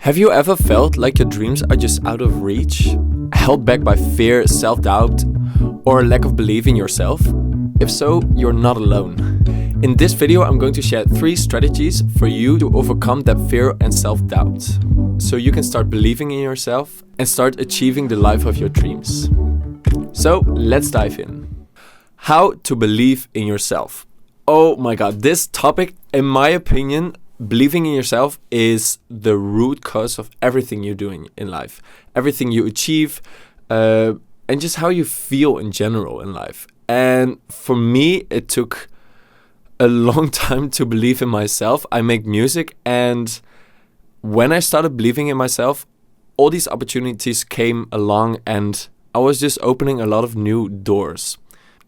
Have you ever felt like your dreams are just out of reach, held back by fear, self-doubt, or a lack of belief in yourself? If so, you're not alone. In this video, I'm going to share 3 strategies for you to overcome that fear and self-doubt, so you can start believing in yourself and start achieving the life of your dreams. So let's dive in. How to believe in yourself. Oh my god, this topic, in my opinion, believing in yourself is the root cause of everything you're doing in life. Everything you achieve, and just how you feel in general in life. And for me, it took a long time to believe in myself. I make music, and when I started believing in myself, all these opportunities came along and I was just opening a lot of new doors.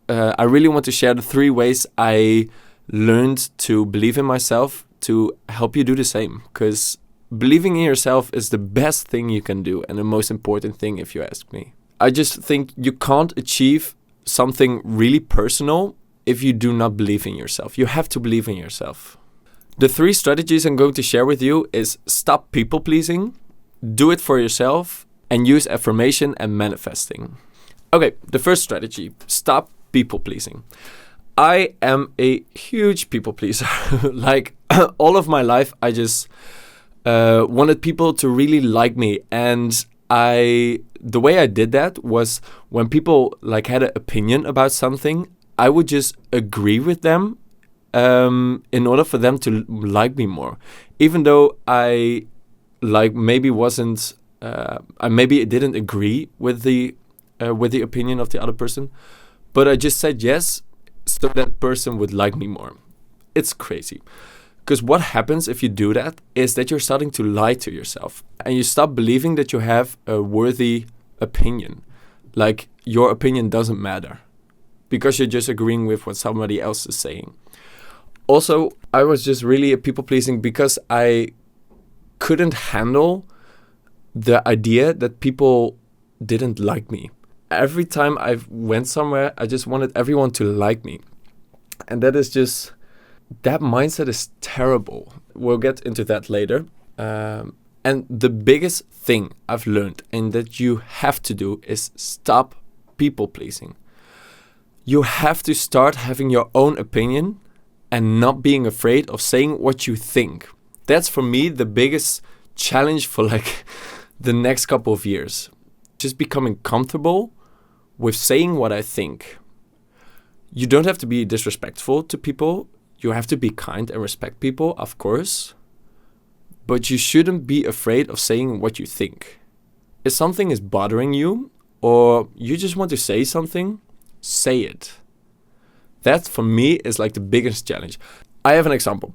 I really want to share the 3 ways I learned to believe in myself to help you do the same, because believing in yourself is the best thing you can do and the most important thing, if you ask me. I just think you can't achieve something really personal if you do not believe in yourself. You have to believe in yourself. The 3 strategies I'm going to share with you is stop people pleasing, do it for yourself, and use affirmation and manifesting. Okay, the first strategy, stop people pleasing. I am a huge people pleaser. Like all of my life, I just wanted people to really like me. And the way I did that was when people like had an opinion about something, I would just agree with them in order for them to like me more. Even though I like maybe wasn't, I maybe didn't agree with the opinion of the other person, but I just said yes, so that person would like me more. It's crazy. Because what happens if you do that is that you're starting to lie to yourself. And you stop believing that you have a worthy opinion. Like your opinion doesn't matter. Because you're just agreeing with what somebody else is saying. Also, I was just really a people pleasing because I couldn't handle the idea that people didn't like me. Every time I went somewhere, I just wanted everyone to like me. And that mindset is terrible. We'll get into that later. And the biggest thing I've learned and that you have to do is stop people pleasing. You have to start having your own opinion and not being afraid of saying what you think. That's for me the biggest challenge for like the next couple of years. Just becoming comfortable with saying what I think. You don't have to be disrespectful to people. You have to be kind and respect people, of course. But you shouldn't be afraid of saying what you think. If something is bothering you, or you just want to say something, say it. That for me is like the biggest challenge. I have an example.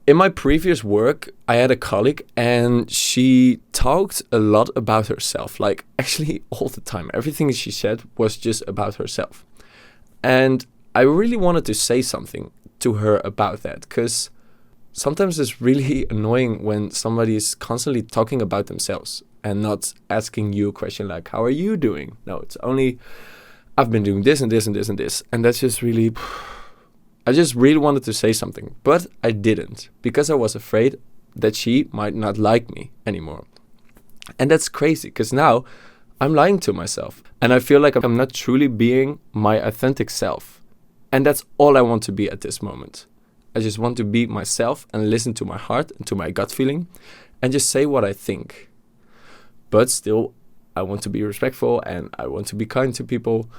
In my previous work, I had a colleague and she talked a lot about herself. Like actually all the time. Everything she said was just about herself. And I really wanted to say something to her about that, because sometimes it's really annoying when somebody is constantly talking about themselves and not asking you a question like, how are you doing? No, it's only, I've been doing this and this and this and this. And that's just really, I just really wanted to say something, but I didn't, because I was afraid that she might not like me anymore. And that's crazy, because now I'm lying to myself and I feel like I'm not truly being my authentic self. And that's all I want to be at this moment. I just want to be myself and listen to my heart and to my gut feeling and just say what I think. But still, I want to be respectful and I want to be kind to people.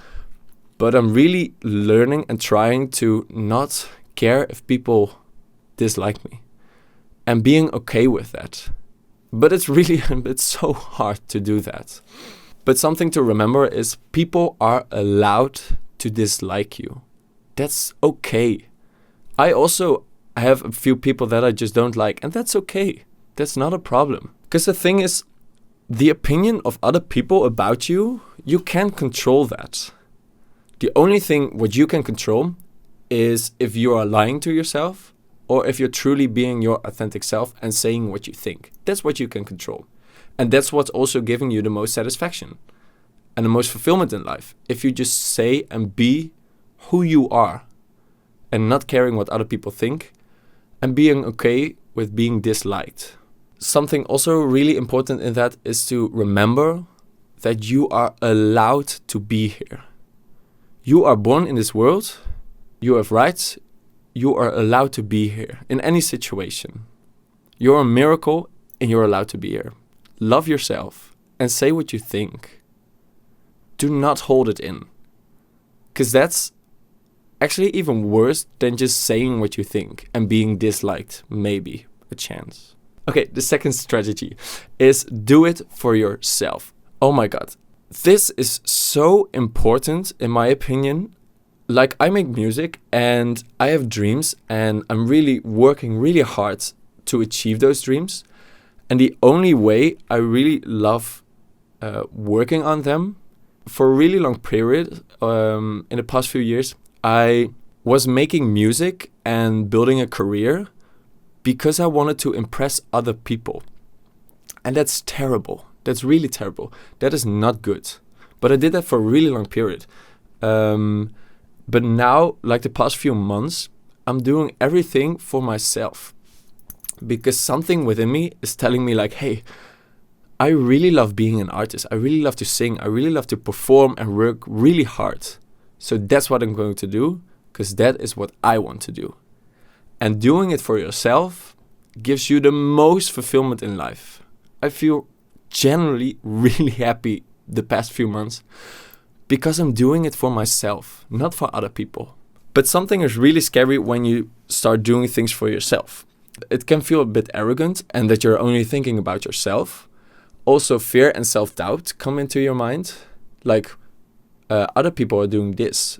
But I'm really learning and trying to not care if people dislike me and being okay with that. But it's so hard to do that. But something to remember is people are allowed to dislike you. That's okay. I also have a few people that I just don't like, and that's okay. That's not a problem. Because the thing is, the opinion of other people about you, you can't control that. The only thing what you can control is if you are lying to yourself or if you're truly being your authentic self and saying what you think. That's what you can control. And that's what's also giving you the most satisfaction and the most fulfillment in life. If you just say and be who you are and not caring what other people think and being okay with being disliked. something also really important in that is to remember that you are allowed to be here. You are born in this world, you have rights, you are allowed to be here in any situation. You're a miracle and you're allowed to be here. Love yourself and say what you think. Do not hold it in. Because that's actually even worse than just saying what you think and being disliked, maybe a chance. Okay, the second strategy is do it for yourself. Oh my God. This is so important in my opinion. Like, I make music and I have dreams and I'm really working really hard to achieve those dreams. And the only way I really love working on them for a really long period in the past few years, I was making music and building a career because I wanted to impress other people. And that's terrible. That's really terrible. That is not good. But I did that for a really long period. But now, like the past few months, I'm doing everything for myself. Because something within me is telling me like, hey, I really love being an artist. I really love to sing. I really love to perform and work really hard. So that's what I'm going to do, because that is what I want to do. And doing it for yourself gives you the most fulfillment in life. I feel generally really happy the past few months because I'm doing it for myself, not for other people. But something is really scary when you start doing things for yourself. It can feel a bit arrogant and that you're only thinking about yourself. Also, fear and self-doubt come into your mind. Like, other people are doing this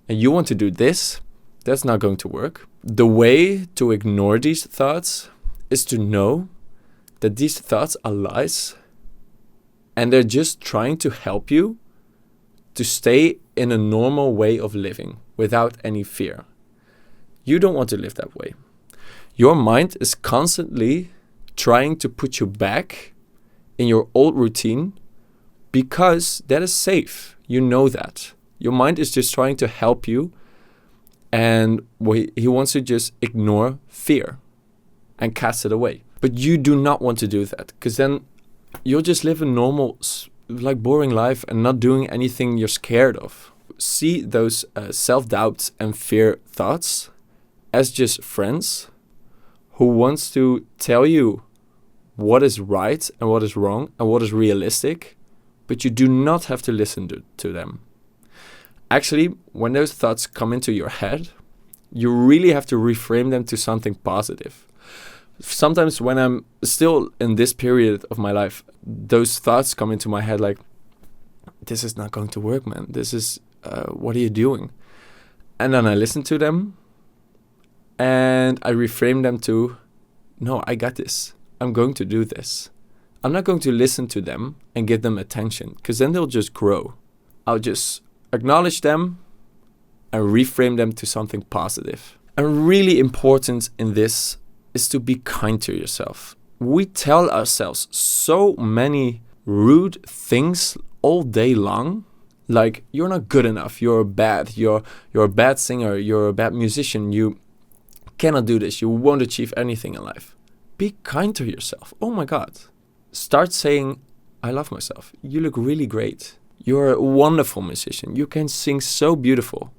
and you want to do this. That's not going to work. The way to ignore these thoughts is to know that these thoughts are lies and they're just trying to help you to stay in a normal way of living without any fear. You don't want to live that way. Your mind is constantly trying to put you back in your old routine because that is safe. You know that. Your mind is just trying to help you, and he wants to just ignore fear and cast it away. But you do not want to do that, because then you'll just live a normal, like, boring life and not doing anything you're scared of. See those self-doubts and fear thoughts as just friends who wants to tell you what is right and what is wrong and what is realistic, but you do not have to listen to them. Actually, when those thoughts come into your head, you really have to reframe them to something positive. Sometimes when I'm still in this period of my life, those thoughts come into my head like, this is not going to work, man. This is, what are you doing? And then I listen to them and I reframe them to, no, I got this. I'm going to do this. I'm not going to listen to them and give them attention, because then they'll just grow. I'll just acknowledge them and reframe them to something positive. And really important in this is to be kind to yourself. We tell ourselves so many rude things all day long, like you're not good enough, you're bad, you're a bad singer, you're a bad musician, you cannot do this, you won't achieve anything in life. Be kind to yourself. Oh my God. Start saying, I love myself. You look really great. You're a wonderful musician. You can sing so beautiful.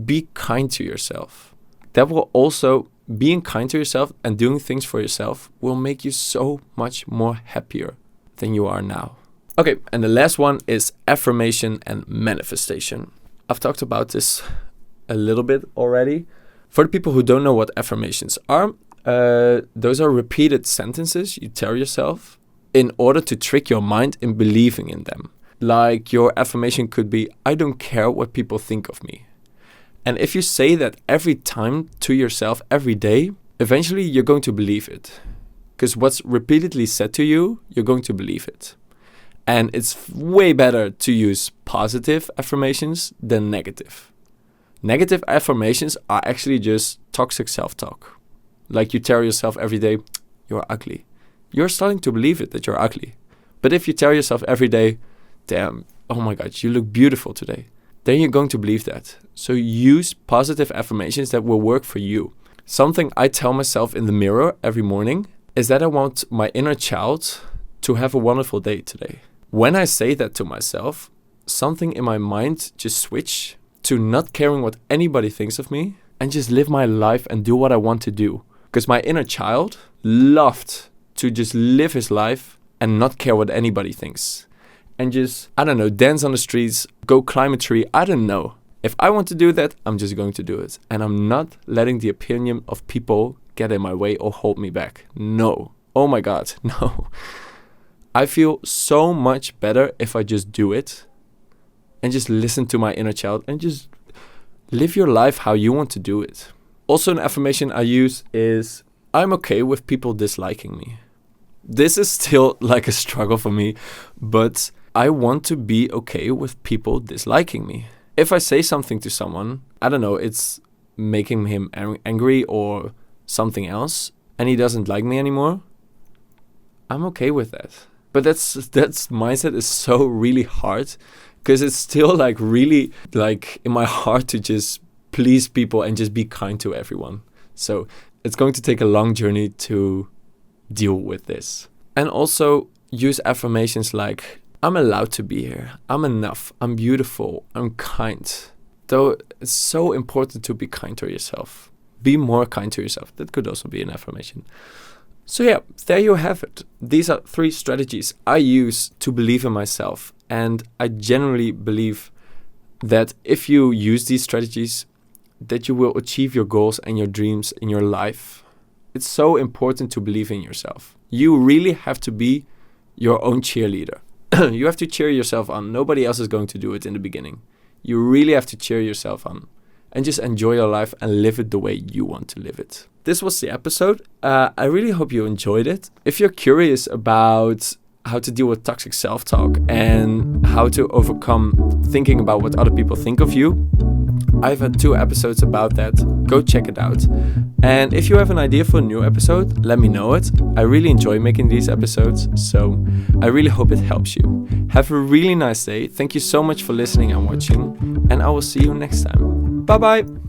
Be kind to yourself. That will also, being kind to yourself and doing things for yourself will make you so much more happier than you are now. Okay, and the last one is affirmation and manifestation. I've talked about this a little bit already. For the people who don't know what affirmations are, those are repeated sentences you tell yourself in order to trick your mind in believing in them. Like, your affirmation could be, I don't care what people think of me. And if you say that every time to yourself, every day, eventually you're going to believe it. Because what's repeatedly said to you, you're going to believe it. And it's way better to use positive affirmations than negative. Negative affirmations are actually just toxic self-talk. Like, you tell yourself every day, you're ugly. You're starting to believe it, that you're ugly. But if you tell yourself every day, damn, oh my God, you look beautiful today, then you're going to believe that. So use positive affirmations that will work for you. Something I tell myself in the mirror every morning is that I want my inner child to have a wonderful day today. When I say that to myself, something in my mind just switch to not caring what anybody thinks of me and just live my life and do what I want to do. Because my inner child loved to just live his life and not care what anybody thinks. And just, I don't know, dance on the streets, go climb a tree, I don't know. If I want to do that, I'm just going to do it. And I'm not letting the opinion of people get in my way or hold me back. No. Oh my God, no. I feel so much better if I just do it and just listen to my inner child and just live your life how you want to do it. Also, an affirmation I use is, I'm okay with people disliking me. This is still like a struggle for me, but I want to be okay with people disliking me. If I say something to someone, I don't know, it's making him angry or something else, and he doesn't like me anymore, I'm okay with that. But that's mindset is so really hard, because it's still like really like in my heart to just please people and just be kind to everyone. So it's going to take a long journey to deal with this. And also use affirmations like, I'm allowed to be here, I'm enough, I'm beautiful, I'm kind. Though it's so important to be kind to yourself. Be more kind to yourself. That could also be an affirmation. So yeah, there you have it. These are 3 strategies I use to believe in myself. And I generally believe that if you use these strategies, that you will achieve your goals and your dreams in your life. It's so important to believe in yourself. You really have to be your own cheerleader. You have to cheer yourself on. Nobody else is going to do it in the beginning. You really have to cheer yourself on. And just enjoy your life and live it the way you want to live it. This was the episode. I really hope you enjoyed it. If you're curious about how to deal with toxic self-talk and how to overcome thinking about what other people think of you, I've had 2 episodes about that. Go check it out. And if you have an idea for a new episode, let me know it. I really enjoy making these episodes, so I really hope it helps you. Have a really nice day. Thank you so much for listening and watching, and I will see you next time. Bye bye!